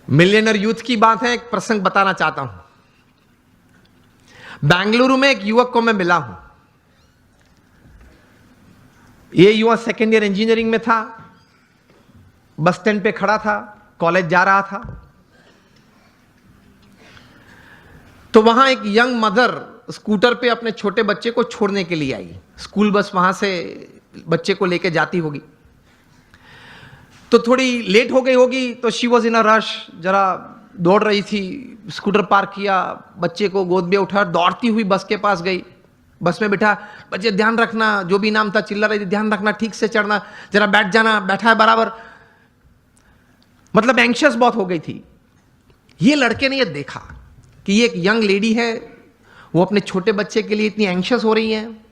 Millionaire youth की बात है, एक प्रसंग बताना चाहता हूं। बेंगलुरु में एक युवक को मैं मिला हूं। यह युवक सेकेंड ईयर इंजीनियरिंग में था, बस स्टैंड पे खड़ा था, कॉलेज जा रहा था। तो वहां एक यंग मदर स्कूटर पे अपने छोटे बच्चे को छोड़ने के लिए आई। स्कूल बस वहां से बच्चे को लेके जाती होगी, तो थोड़ी लेट हो गई होगी, तो she was in a rush, जरा दौड़ रही थी। स्कूटर पार्क किया, बच्चे को गोद में उठा, दौड़ती हुई बस के पास गई, बस में बिठा, बच्चे ध्यान रखना, जो भी नाम था चिल्ला रही थी, ध्यान रखना, ठीक से चढ़ना, जरा बैठ जाना, बैठा है बराबर। मतलब एंग्शियस बहुत हो गई थी। ये लड़के ने ये देखा कि ये एक यंग लेडी है, वो अपने छोटे बच्चे के लिए इतनी एंग्शियस हो रही है।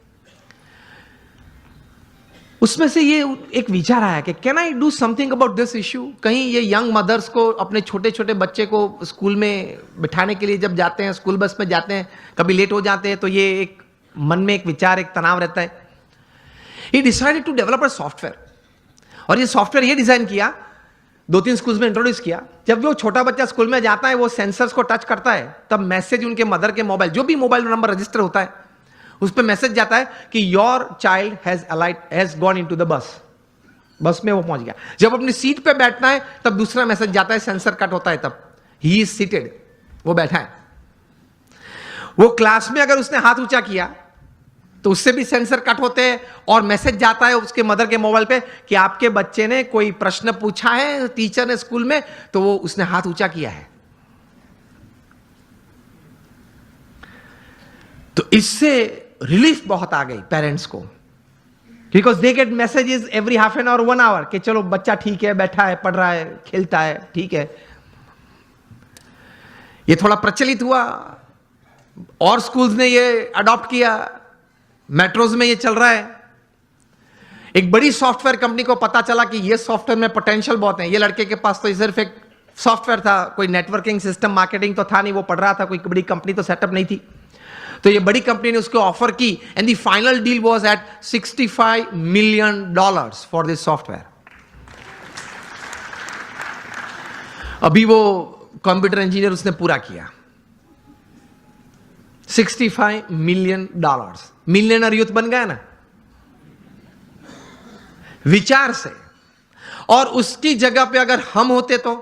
उसमें से ये एक विचार आया कि can I do something about this issue. कहीं ये यंग मदर्स को, अपने छोटे छोटे बच्चे को स्कूल में बिठाने के लिए जब जाते हैं, स्कूल बस में जाते हैं, कभी लेट हो जाते हैं, तो ये एक मन में एक विचार, एक तनाव रहता है। He decided to develop a software, और ये सॉफ्टवेयर ये डिजाइन किया, 2-3 स्कूल्स में इंट्रोड्यूस किया। जब वो छोटा बच्चा स्कूल में जाता है, वो सेंसर्स को टच करता है, तब मैसेज उनके मदर के मोबाइल, जो भी मोबाइल नंबर रजिस्टर होता है, उस पर मैसेज जाता है कि your child has gone into the bus. बस में वो पहुंच गया। जब अपनी सीट पे बैठना है, तब दूसरा मैसेज जाता है, सेंसर कट होता है, तब ही इज सीटेड, वो बैठा है। वो क्लास में अगर उसने हाथ ऊंचा किया तो उससे भी सेंसर कट होते हैं, और मैसेज जाता है उसके मदर के मोबाइल पे कि आपके बच्चे ने कोई प्रश्न पूछा है टीचर ने स्कूल में, तो वो उसने हाथ ऊंचा किया है। तो इससे रिलीफ बहुत आ गई पेरेंट्स को, because they get messages every half an hour, 1 hour, कि चलो बच्चा ठीक है, बैठा है, पढ़ रहा है, खेलता है, ठीक है। ये थोड़ा प्रचलित हुआ और स्कूल्स ने ये अडॉप्ट किया, मेट्रोज में ये चल रहा है। एक बड़ी सॉफ्टवेयर कंपनी को पता चला कि ये सॉफ्टवेयर में पोटेंशियल बहुत है। ये लड़के के पास तो सिर्फ एक सॉफ्टवेयर था, कोई नेटवर्किंग सिस्टम मार्केटिंग तो था नहीं, वो पढ़ रहा था, कोई बड़ी कंपनी तो सेटअप नहीं थी। तो ये बड़ी कंपनी ने उसको ऑफर की, and the final deal was at $65 million for this software. अभी वो कंप्यूटर इंजीनियर उसने पूरा किया, $65 million। मिलियनर यूथ बन गया ना विचार से। और उसकी जगह पे अगर हम होते तो,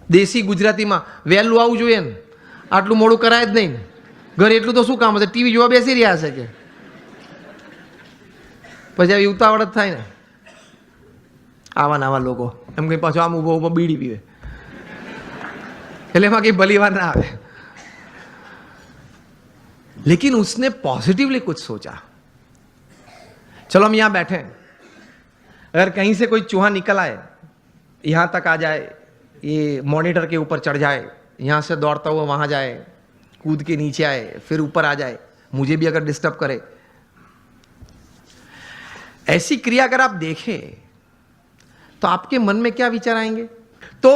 देसी गुजराती में वહેલું આવવું જોઈએ ને, આટલું મોડું કરાય જ નહીં, ઘરે એટલું તો શું કામ હશે, ટીવી જોવા બેસી રહ્યા છે કે પછી આવી ઉતાવળ જ થાય ને। આવા નવા લોકો એમ કઈ પાછો આમ ઊભો ઊભો બીડી પીવે, એટલે એમાં કઈ ભલી વાર ના આવે। लेकिन उसने पॉजिटिवली कुछ सोचा। चलो हम यहां बैठे, अगर कहीं से कोई चूहा निकल आए, यहां तक आ जाए, ये मॉनिटर के ऊपर चढ़ जाए, यहां से दौड़ता हुआ वहां जाए, कूद के नीचे आए, फिर ऊपर आ जाए, मुझे भी अगर डिस्टर्ब करे, ऐसी क्रिया अगर आप देखें तो आपके मन में क्या विचार आएंगे? तो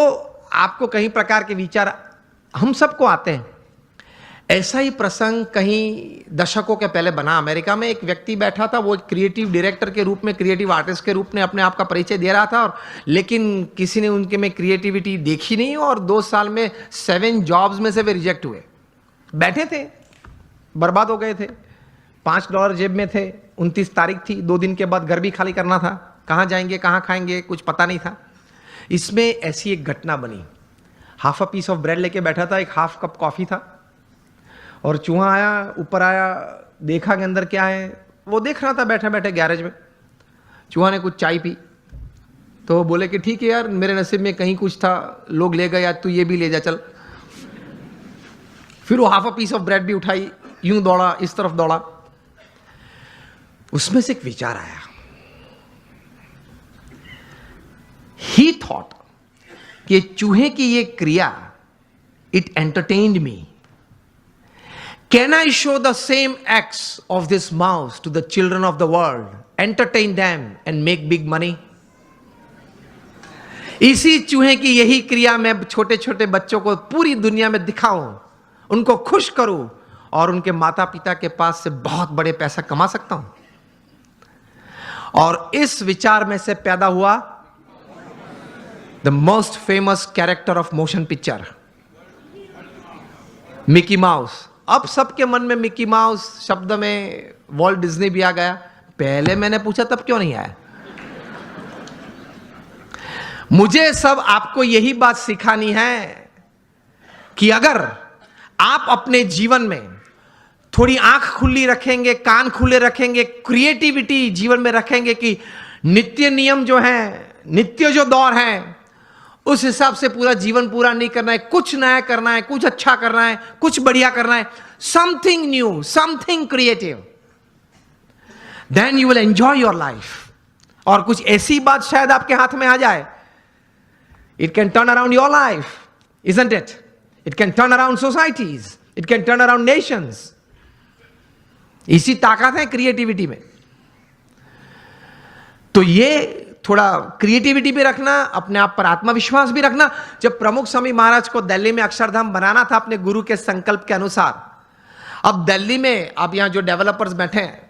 आपको कई प्रकार के विचार हम सबको आते हैं। ऐसा ही प्रसंग कहीं दशकों के पहले बना। अमेरिका में एक व्यक्ति बैठा था, वो क्रिएटिव डायरेक्टर के रूप में, क्रिएटिव आर्टिस्ट के रूप में अपने आप का परिचय दे रहा था, और लेकिन किसी ने उनके में क्रिएटिविटी देखी नहीं, और 2 साल में 7 जॉब्स में से वे रिजेक्ट हुए। बैठे थे, बर्बाद हो गए थे, $5 जेब में थे, 29 तारीख थी, 2 दिन के बाद घर भी खाली करना था, कहाँ जाएंगे, कहाँ खाएंगे, कुछ पता नहीं था। इसमें ऐसी एक घटना बनी। Half a piece of bread लेके बैठा था, एक हाफ कप कॉफी था, और चूहा आया, ऊपर आया, देखा कि अंदर क्या है। वो देख रहा था बैठे बैठे गैरेज में। चूहा ने कुछ चाय पी, तो वो बोले कि ठीक है यार, मेरे नसीब में कहीं कुछ था, लोग ले गए, आज तू ये भी ले जा चल। फिर वो half a piece of bread भी उठाई, यूं दौड़ा, इस तरफ दौड़ा। उसमें से एक विचार आया। ही थॉट कि चूहे की ये क्रिया, it entertained me. Can I show the same acts of this mouse to the children of the world, entertain them and make big money? इसी चूहे की यही क्रिया मैं छोटे छोटे बच्चों को पूरी दुनिया में दिखाऊं, उनको खुश करूं, और उनके माता पिता के पास से बहुत बड़े पैसा कमा सकता हूं। और इस विचार में से पैदा हुआ the most famous character of motion picture, Mickey mouse. अब सबके मन में मिकी माउस शब्द में वॉल्ट डिज्नी भी आ गया। पहले मैंने पूछा तब क्यों नहीं आया? मुझे सब आपको यही बात सिखानी है कि अगर आप अपने जीवन में थोड़ी आंख खुली रखेंगे, कान खुले रखेंगे, क्रिएटिविटी जीवन में रखेंगे कि नित्य नियम जो है, नित्य जो दौर है, उस हिसाब से पूरा जीवन पूरा नहीं करना है, कुछ नया करना है, कुछ अच्छा करना है, कुछ बढ़िया करना है, something new, something creative, then you will enjoy your life. और कुछ ऐसी बात शायद आपके हाथ में आ जाए, it can turn around your life, isn't it? It can turn around societies, it can turn around nations. इसी ताकत है क्रिएटिविटी में। तो ये थोड़ा क्रिएटिविटी भी रखना, अपने आप पर आत्मविश्वास भी रखना। जब प्रमुख स्वामी महाराज को दिल्ली में अक्षरधाम बनाना था अपने गुरु के संकल्प के अनुसार, अब दिल्ली में आप यहां जो डेवलपर्स बैठे हैं,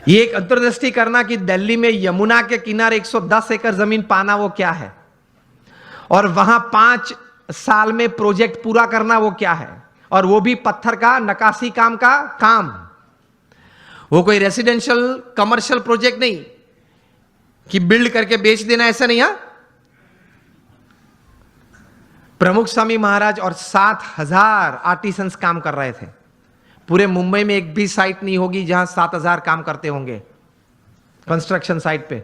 ये एक अंतर्दृष्टि करना कि दिल्ली में यमुना के किनारे 110 एकड़ जमीन पाना वो क्या है, और वहां 5 साल में प्रोजेक्ट पूरा करना वो क्या है, और वो भी पत्थर का नक्काशी काम का काम। वो कोई रेसिडेंशियल कमर्शियल प्रोजेक्ट नहीं कि बिल्ड करके बेच देना, ऐसा नहीं। है प्रमुख स्वामी महाराज और 7,000 आर्टिसंस काम कर रहे थे। पूरे मुंबई में एक भी साइट नहीं होगी जहां 7,000 काम करते होंगे कंस्ट्रक्शन साइट पे।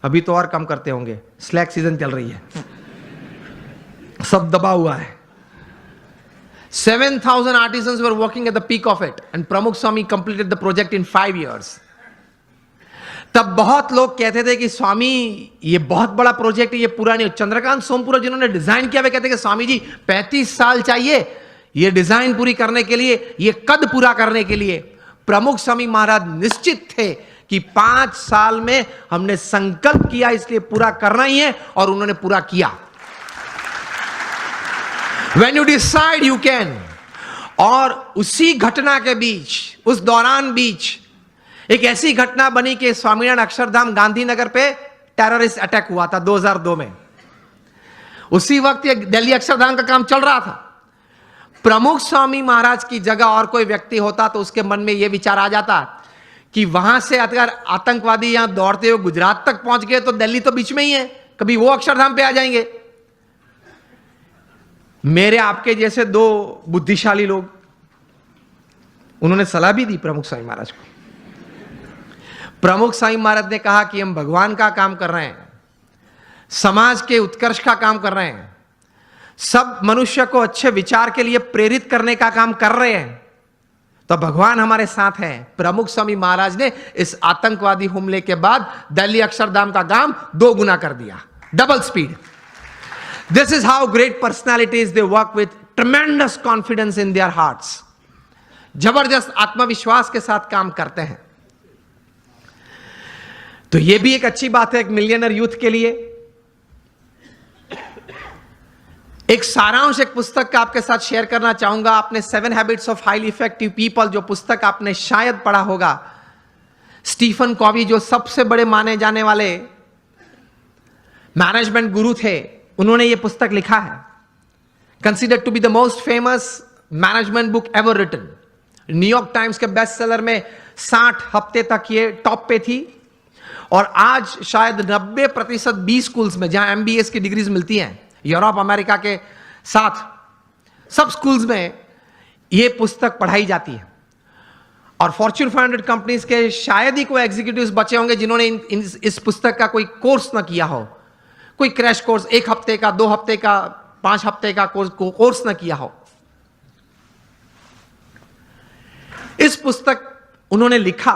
अभी तो और कम करते होंगे, स्लैक सीजन चल रही है, सब दबा हुआ है। 7,000 artisans were working at the peak of it, and Pramukh Swami completed the project in 5 years. तब बहुत लोग कहते थे कि स्वामी ये बहुत बड़ा प्रोजेक्ट है, ये पूरा नहीं। चंद्रकांत सोमपुरा जिन्होंने डिजाइन किया, वे कहते कि स्वामी जी 35 साल चाहिए ये डिजाइन पूरी करने के लिए, ये कद पूरा करने के लिए। प्रमुख स्वामी महाराज निश्चित थे कि 5 साल में हमने संकल्प किया, इसलिए पूरा करना ही है, और उन्होंने पूरा किया। When you decide you can। और उसी घटना के बीच, उस दौरान बीच एक ऐसी घटना बनी कि स्वामीनारायण अक्षरधाम गांधीनगर पे टेररिस्ट अटैक हुआ था 2002 में। उसी वक्त ये दिल्ली अक्षरधाम का काम चल रहा था। प्रमुख स्वामी महाराज की जगह और कोई व्यक्ति होता तो उसके मन में यह विचार आ जाता कि वहां से अगर आतंकवादी यहां दौड़ते हुए गुजरात तक पहुंच गए तो दिल्ली तो बीच में ही है, कभी वो अक्षरधाम पे आ जाएंगे। मेरे आपके जैसे 2 बुद्धिशाली लोग, उन्होंने सलाह भी दी प्रमुख स्वामी महाराज को। प्रमुख स्वामी महाराज ने कहा कि हम भगवान का काम कर रहे हैं, समाज के उत्कर्ष का काम कर रहे हैं, सब मनुष्य को अच्छे विचार के लिए प्रेरित करने का काम कर रहे हैं, तो भगवान हमारे साथ हैं। प्रमुख स्वामी महाराज ने इस आतंकवादी हमले के बाद दिल्ली अक्षरधाम का काम 2 गुना कर दिया, double speed. This is how great personalities they work with tremendous confidence in their hearts. जबरदस्त आत्मविश्वास के साथ काम करते हैं। तो यह भी एक अच्छी बात है एक मिलियनर यूथ के लिए। एक सारांश एक पुस्तक का आपके साथ शेयर करना चाहूंगा। आपने 7 habits of highly effective people जो पुस्तक आपने शायद पढ़ा होगा, स्टीफन कॉवी जो सबसे बड़े माने जाने वाले मैनेजमेंट गुरु थे, उन्होंने यह पुस्तक लिखा है। Considered to be the most famous management book ever written. New York Times के बेस्ट सेलर में 60 हफ्ते तक ये टॉप पे थी, और आज शायद 90% बी स्कूल्स में जहां MBA की डिग्रीज मिलती हैं यूरोप अमेरिका के साथ, सब स्कूल्स में यह पुस्तक पढ़ाई जाती है। और फॉर्च्यून 500 कंपनीज के शायद ही कोई एग्जीक्यूटिव्स बचे होंगे जिन्होंने इस पुस्तक का कोई कोर्स ना किया हो, कोई क्रैश कोर्स 1 हफ्ते का, 2 हफ्ते का, 5 हफ्ते का कोर्स ना किया हो। इस पुस्तक उन्होंने लिखा,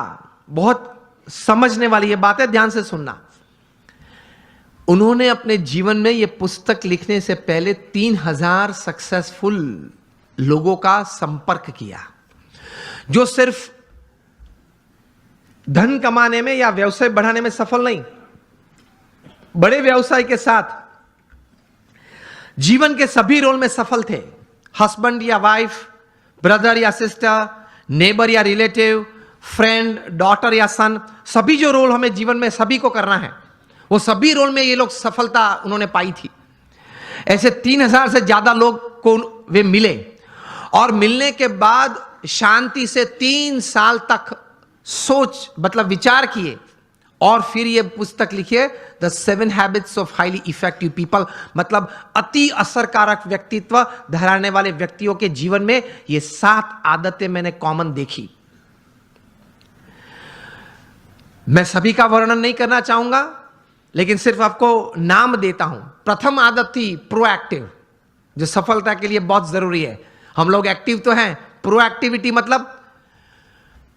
बहुत समझने वाली यह बात है, ध्यान से सुनना। उन्होंने अपने जीवन में यह पुस्तक लिखने से पहले 3000 सक्सेसफुल लोगों का संपर्क किया, जो सिर्फ धन कमाने में या व्यवसाय बढ़ाने में सफल नहीं, बड़े व्यवसाय के साथ जीवन के सभी रोल में सफल थे। हस्बैंड या वाइफ, ब्रदर या सिस्टर, नेबर या रिलेटिव, फ्रेंड, डॉटर या सन, सभी जो रोल हमें जीवन में सभी को करना है, वो सभी रोल में ये लोग सफलता उन्होंने पाई थी। ऐसे 3000 से ज्यादा लोग को वे मिले और मिलने के बाद शांति से 3 साल तक सोच मतलब विचार किए और फिर ये पुस्तक लिखिए, the 7 habits of highly effective people, मतलब अति असरकारक व्यक्तित्व धराने वाले व्यक्तियों के जीवन में ये 7 आदतें मैंने कॉमन देखी। मैं सभी का वर्णन नहीं करना चाहूंगा, लेकिन सिर्फ आपको नाम देता हूं। प्रथम आदत थी प्रोएक्टिव, जो सफलता के लिए बहुत जरूरी है। हम लोग एक्टिव तो हैं, प्रोएक्टिविटी मतलब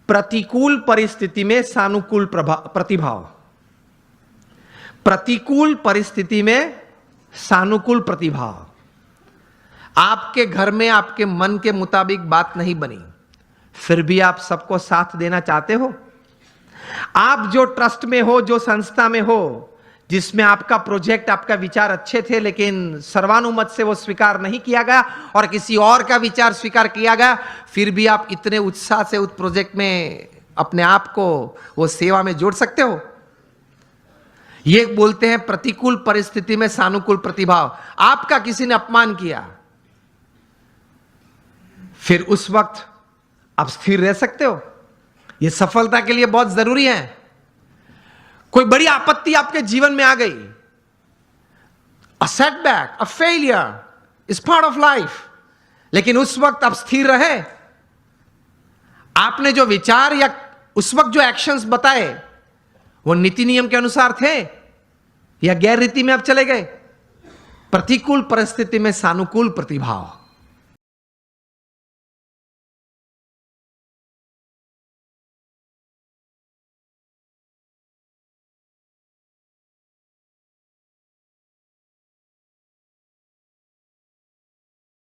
प्रतिकूल परिस्थिति में सानुकूल प्रतिभाव। प्रतिकूल परिस्थिति में सानुकूल प्रतिभाव। आपके घर में आपके मन के मुताबिक बात नहीं बनी, फिर भी आप सबको साथ देना चाहते हो। आप जो ट्रस्ट में हो, जो संस्था में हो, जिसमें आपका प्रोजेक्ट, आपका विचार अच्छे थे, लेकिन सर्वानुमत से वो स्वीकार नहीं किया गया और किसी और का विचार स्वीकार किया गया, फिर भी आप इतने उत्साह से उस प्रोजेक्ट में अपने आप को वो सेवा में जोड़ सकते हो। ये बोलते हैं प्रतिकूल परिस्थिति में सानुकूल प्रतिभाव। आपका किसी ने अपमान किया, फिर उस वक्त आप स्थिर रह सकते हो। ये सफलता के लिए बहुत जरूरी है। कोई बड़ी आपत्ति आपके जीवन में आ गई, a setback, a failure is part of life, लेकिन उस वक्त आप स्थिर रहे। आपने जो विचार या उस वक्त जो एक्शंस बताए वो नीति नियम के अनुसार थे या गैर रीति में आप चले गए। प्रतिकूल परिस्थिति में सानुकूल प्रतिभाव।